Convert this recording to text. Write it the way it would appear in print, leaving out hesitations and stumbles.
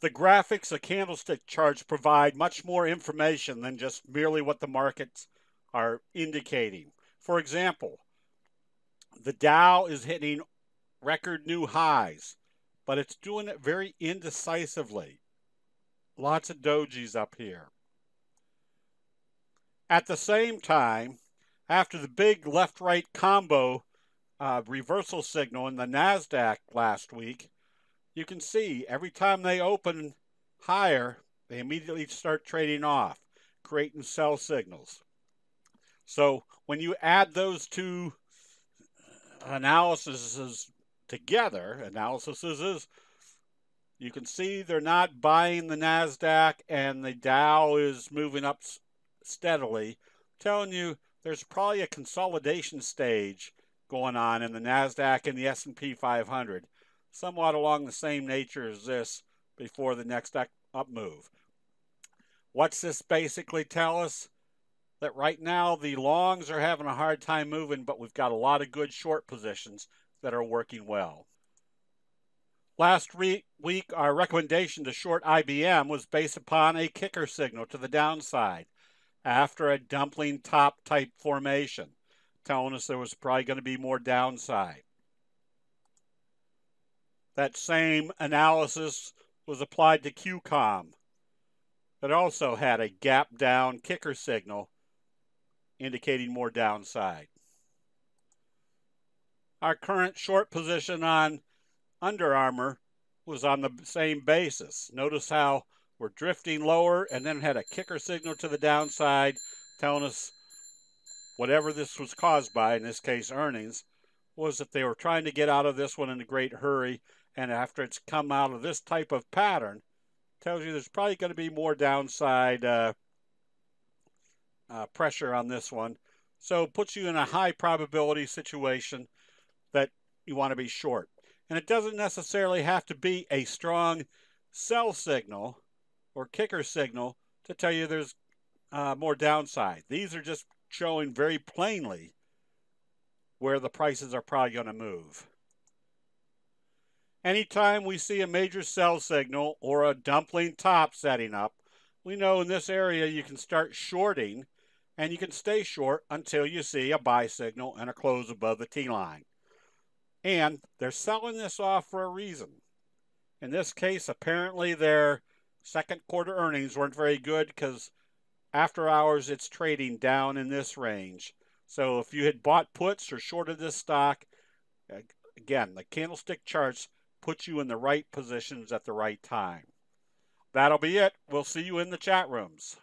The graphics of candlestick charts provide much more information than just merely what the markets are indicating. For example, the Dow is hitting record new highs, but it's doing it very indecisively. Lots of dojis up here. At the same time, after the big left-right combo reversal signal in the NASDAQ last week, you can see every time they open higher, they immediately start trading off, creating sell signals. So when you add those two analyses together, you can see they're not buying the NASDAQ and the Dow is moving up steadily, telling you there's probably a consolidation stage going on in the NASDAQ and the S&P 500, somewhat along the same nature as this before the next up move. What's this basically tell us? That right now the longs are having a hard time moving, but we've got a lot of good short positions that are working well. Last week, our recommendation to short IBM was based upon a kicker signal to the downside after a dumpling top type formation, telling us there was probably going to be more downside. That same analysis was applied to QCOM. That also had a gap down kicker signal indicating more downside. Our current short position on Under Armour was on the same basis. Notice how we're drifting lower and then had a kicker signal to the downside telling us whatever this was caused by, in this case earnings, was that they were trying to get out of this one in a great hurry, and after it's come out of this type of pattern, tells you there's probably going to be more downside pressure on this one. So it puts you in a high probability situation that you want to be short. And it doesn't necessarily have to be a strong sell signal or kicker signal to tell you there's more downside. These are just showing very plainly where the prices are probably going to move. Anytime we see a major sell signal or a dumpling top setting up, we know in this area you can start shorting and you can stay short until you see a buy signal and a close above the T-line. And they're selling this off for a reason. In this case, apparently their second quarter earnings weren't very good because after hours it's trading down in this range. So if you had bought puts or shorted this stock, again, the candlestick charts put you in the right positions at the right time. That'll be it. We'll see you in the chat rooms.